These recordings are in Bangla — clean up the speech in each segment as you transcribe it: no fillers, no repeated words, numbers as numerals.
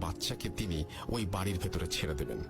বাচ্চাকে তিনি ওই বাড়ির ভেতরে ছেড়ে দেবেন।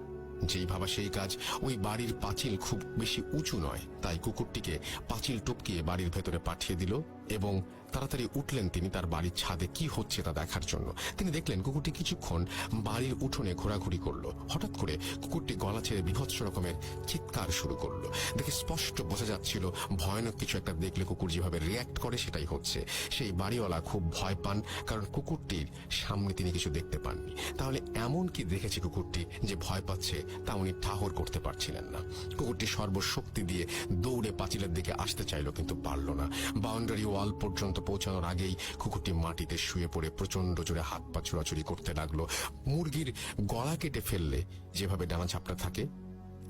যেই ভাবা সেই কাজ। ওই বাড়ির পাঁচিল খুব বেশি উঁচু নয়, তাই কুকুরটিকে পাঁচিল টপকিয়ে বাড়ির ভেতরে পাঠিয়ে দিল এবং তাড়াতাড়ি উঠলেন তিনি তার বাড়ির ছাদে কি হচ্ছে তা দেখার জন্য। তিনি দেখলেন কুকুরটি কিছুক্ষণ বাড়ির উঠোনে ঘোরাঘুরি করলো। হঠাৎ করে কুকুরটি গলা ছেড়ে বীভৎস রকমের চিৎকার শুরু করলো। দেখে স্পষ্ট বোঝা যাচ্ছিল ভয়ানক কিছু একটা দেখলে কুকুর যেভাবে রিয়্যাক্ট করে সেটাই হচ্ছে। সেই বাড়িওয়ালা খুব ভয় পান, কারণ কুকুরটির সামনে তিনি কিছু দেখতে পাননি। তাহলে এমন কি দেখেছে কুকুরটি যে ভয় পাচ্ছে তা উনি ঠাহর করতে পারছিলেন না। কুকুরটি সর্বশক্তি দিয়ে দৌড়ে পাঁচিলের দিকে আসতে চাইল, কিন্তু পারল না। বাউন্ডারি ওয়াল পর্যন্ত পৌঁছানোর আগেই কুকুরটি মাটিতে শুয়ে পড়ে প্রচন্ড জোরে হাত পা ছোড়াছুড়ি করতে লাগলো। মুরগির গলা কেটে ফেললে যেভাবে ডানা ঝাপটা থাকে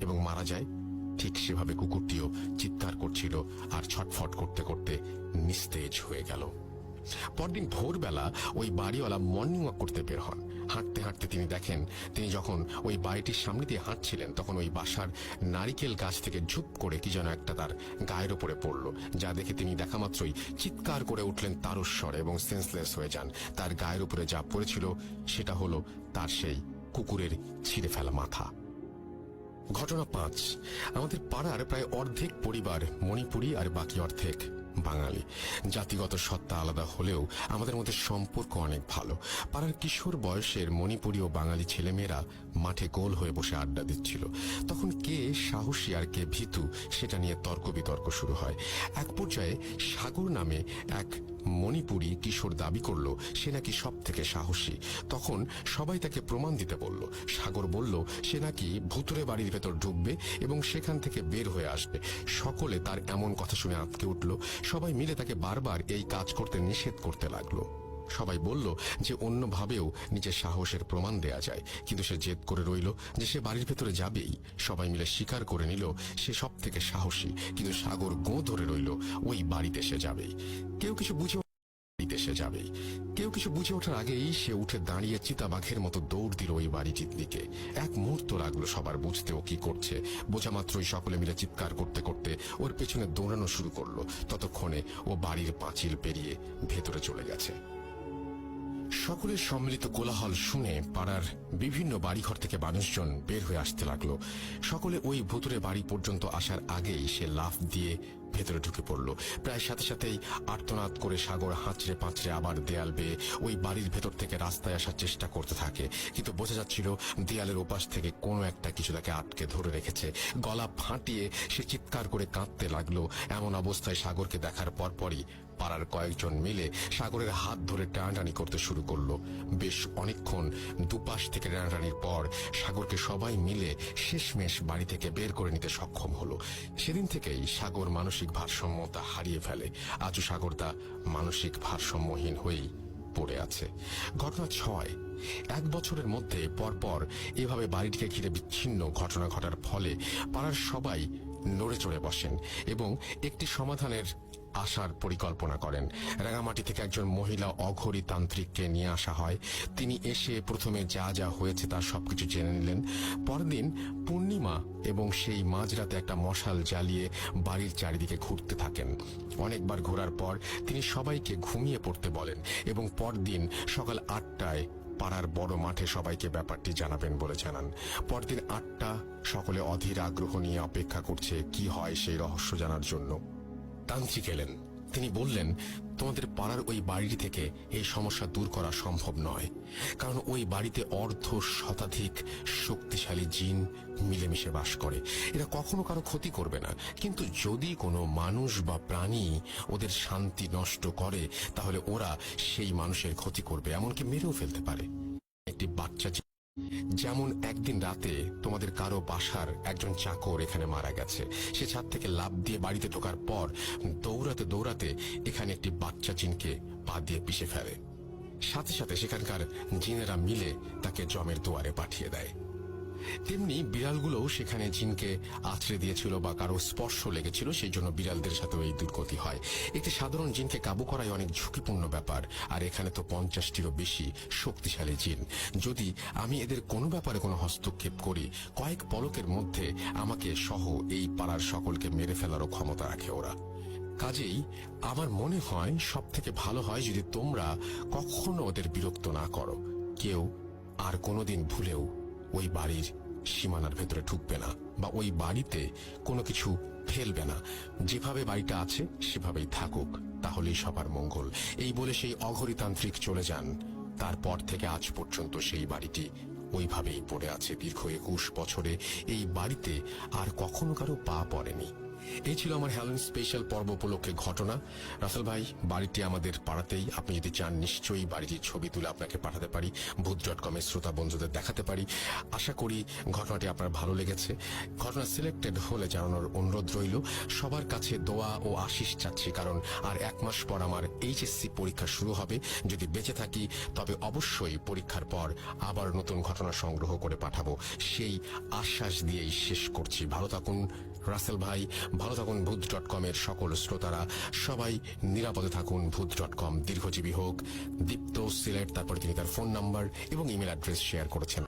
এবং মারা যায়, ঠিক সেভাবে কুকুরটিও চিৎকার করছিল আর ছটফট করতে করতে নিস্তেজ হয়ে গেল। পরদিন ভোরবেলা ওই বাড়িওয়ালা মর্নিং ওয়াক করতে বের হন। হাঁটতে হাঁটতে তিনি দেখেন, তিনি যখন ওই বাড়িটির সামনে দিয়ে হাঁটছিলেন তখন ওই বাসার নারিকেল গাছ থেকে ঝুপ করে কি যেন একটা তার গায়ের ওপরে পড়ল, যা দেখে তিনি দেখা মাত্রই চিৎকার করে উঠলেন তারস্বরে এবং সেন্সলেস হয়ে যান। তার গায়ের উপরে যা পড়েছিল সেটা হলো তার সেই কুকুরের ছিঁড়ে ফেলা মাথা। ঘটনা 5। আমাদের পাড়ার প্রায় অর্ধেক পরিবার মণিপুরী আর বাকি অর্ধেক বাঙালি। জাতিগত সত্তা আলাদা হলেও আমাদের মধ্যে সম্পর্ক অনেক ভালো। পাড়ার কিশোর বয়সের মণিপুরী ও বাঙালি ছেলেমেয়েরা মাঠে গোল হয়ে বসে আড্ডা দিচ্ছিল। তখন কে সাহসী আর কে ভীতু সেটা নিয়ে তর্ক বিতর্ক শুরু হয়। এক পর্যায়ে সাগর নামে এক মণিপুরী কিশোর দাবি করলো সে নাকি সব থেকে সাহসী। তখন সবাই তাকে প্রমাণ দিতে বলল। সাগর বলল সে নাকি ভুতুরে বাড়ির ভেতর ঢুকবে এবং সেখান থেকে বের হয়ে আসবে। সকলে তার এমন কথা শুনে আঁতকে উঠল। সবাই মিলে তাকে বারবার এই কাজ করতে নিষেধ করতে লাগলো। সবাই বলল যে অন্যভাবেও নিজের সাহসের প্রমাণ দেয়া যায়, কিন্তু সে জেদ করে রইল যে সে বাড়ির ভেতরে যাবেই। সবাই মিলে স্বীকার করে নিল সে সব থেকে সাহসী, কিন্তু সাগর গোঁ ধরে রইল ওই বাড়িতে সে যাবেই। কেউ কিছু বুঝে ওঠার আগেই সে উঠে দাঁড়িয়ে চিতাবাঘের মতো দৌড় দিল ওই বাড়িটির দিকে। এক মুহূর্ত লাগলো সবার বুঝতে ও কি করছে। বোঝা মাত্রই সকলে মিলে চিৎকার করতে করতে ওর পেছনে দৌড়ানো শুরু করলো। ততক্ষণে ও বাড়ির পাঁচিল পেরিয়ে ভেতরে চলে গেছে। সকলের সম্মিলিত কোলাহল শুনে পাড়ার বিভিন্ন বাড়িঘর থেকে মানুষজন বের হয়ে আসতে লাগলো। সকলে ওই ভুতুরে বাড়ি পর্যন্ত আসার আগেই সে লাফ দিয়ে ভেতরে ঢুকে পড়ল। প্রায় সাথে সাথেই আর্তনাদ করে সাগর হাঁচড়ে পাঁচড়ে আবার দেয়াল বেয়ে ওই বাড়ির ভেতর থেকে রাস্তায় আসার চেষ্টা করতে থাকে, কিন্তু বোঝা যাচ্ছিল দেয়ালের ওপাশ থেকে কোনো একটা কিছু তাকে আটকে ধরে রেখেছে। গলা ফাটিয়ে সে চিৎকার করে কাঁদতে লাগলো। এমন অবস্থায় সাগরকে দেখার পরপরই পাড়ার কয়েকজন মিলে সাগরের হাত ধরে টানাটানি করতে শুরু করলো। বেশ অনেকক্ষণ দুপাশ থেকে টানাটানির পর সাগরকে সবাই মিলে শেষমেশ বাড়ি থেকে বের করে নিতে সক্ষম হলো। সেদিন থেকেই সাগর মানসিক ভারসাম্যতা হারিয়ে ফেলে। আজও সাগর তা মানসিক ভারসাম্যহীন হয়েই পড়ে আছে। ঘটনা 6। 1 বছরের মধ্যে পরপর এভাবে বাড়িটিকে ঘিরে বিচ্ছিন্ন ঘটনা ঘটার ফলে পাড়ার সবাই নড়ে চড়ে বসেন এবং একটি সমাধানের আসার পরিকল্পনা করেন। রাঙামাটি থেকে একজন মহিলা অঘরী তান্ত্রিককে নিয়ে আসা হয়। তিনি এসে প্রথমে যা যা হয়েছে তার সবকিছু জেনে নিলেন। পরদিন পূর্ণিমা এবং সেই মাঝরাতে একটা মশাল জ্বালিয়ে বাড়ির চারিদিকে ঘুরতে থাকেন। অনেকবার ঘোরার পর তিনি সবাইকে ঘুমিয়ে পড়তে বলেন এবং পরদিন সকাল 8টায় পাড়ার বড় মাঠে সবাইকে ব্যাপারটি জানাবেন বলে জানান। পরদিন 8টা, সকলে অধীর আগ্রহ নিয়ে অপেক্ষা করছে কি হয় সেই রহস্য জানার জন্য। তান্ত্রিক এলেন। তিনি বললেন, তোমাদের পাড়ার ওই বাড়িটি থেকে এই সমস্যা দূর করা সম্ভব নয়, কারণ ওই বাড়িতে অর্ধ শতাধিক শক্তিশালী জিন মিলেমিশে বাস করে। এরা কখনো কারো ক্ষতি করবে না, কিন্তু যদি কোনো মানুষ বা প্রাণী ওদের শান্তি নষ্ট করে তাহলে ওরা সেই মানুষের ক্ষতি করবে, এমনকি মেরেও ফেলতে পারে। একটি বাচ্চা যেমন একদিন রাতে তোমাদের কারো বাসার একজন চাকর এখানে মারা গেছে। সে ছাদ থেকে লাফ দিয়ে বাড়িতে ঢোকার পর দৌড়াতে দৌড়াতে এখানে একটি বাচ্চা জিনকে পা দিয়ে পিষে ফেলে। সাথে সাথে সেখানকার জিনেরা মিলে তাকে জমের দুয়ারে পাঠিয়ে দেয়। তেমনি বিড়ালগুলোও সেখানে জিনকে আছড়ে দিয়েছিল বা কারো স্পর্শ লেগেছিল, সেই জন্য বিড়ালদের সাথেও এই দুর্গতি হয়। একটি সাধারণ জিনকে কাবু করাই অনেক ঝুঁকিপূর্ণ ব্যাপার, আর এখানে তো 50টিরও বেশি শক্তিশালী জিন। যদি আমি এদের কোনো ব্যাপারে কোনো হস্তক্ষেপ করি, কয়েক পলকের মধ্যে আমাকে সহ এই পাড়ার সকলকে মেরে ফেলারও ক্ষমতা রাখে ওরা। কাজেই আমার মনে হয় সব থেকে ভালো হয় যদি তোমরা কখনো ওদের বিরক্ত না করো। কেউ আর কোনোদিন ভুলেও ওই বাড়ির সীমানার ভেতরে ঢুকবে না বা ওই বাড়িতে কোনো কিছু ফেলবে না। যেভাবে বাড়িটা আছে সেভাবেই থাকুক, তাহলেই সবার মঙ্গল। এই বলে সেই অঘরীতান্ত্রিক চলে যান। তারপর থেকে আজ পর্যন্ত সেই বাড়িটি ওইভাবেই পড়ে আছে। দীর্ঘ 21 বছরে এই বাড়িতে আর কখনো কারো পা পড়েনি। এই ছিল আমার হ্যালোইন স্পেশাল পর্ব উপলক্ষে ঘটনা। রাসেল ভাই, বাড়িটি আমাদের পাড়াতেই। আপনি যদি চান নিশ্চয়ই বাড়িটির ছবি তুলে আপনাকে পাঠাতে পারি, ভূত.com এর শ্রোতা বন্ধুদের দেখাতে পারি। আশা করি ঘটনাটি আপনার ভালো লেগেছে। ঘটনা সিলেক্টেড হলে জানানোর অনুরোধ রইল। সবার কাছে দোয়া ও আশিস চাচ্ছি, কারণ আর 1 মাস পর আমার HSC পরীক্ষা শুরু হবে। যদি বেঁচে থাকি তবে অবশ্যই পরীক্ষার পর আবার নতুন ঘটনা সংগ্রহ করে পাঠাবো, সেই আশ্বাস দিয়েই শেষ করছি। ভালো থাকুন রাসেল ভাই, ভালো থাকুন ভূত.com এর সকল শ্রোতারা, সবাই নিরাপদে থাকুন। ভূত.com দীর্ঘজীবী হোক। দীপ্ত সিলেট, তারপরে তিনি তার ফোন নাম্বার এবং ইমেল অ্যাড্রেস শেয়ার করেছেন।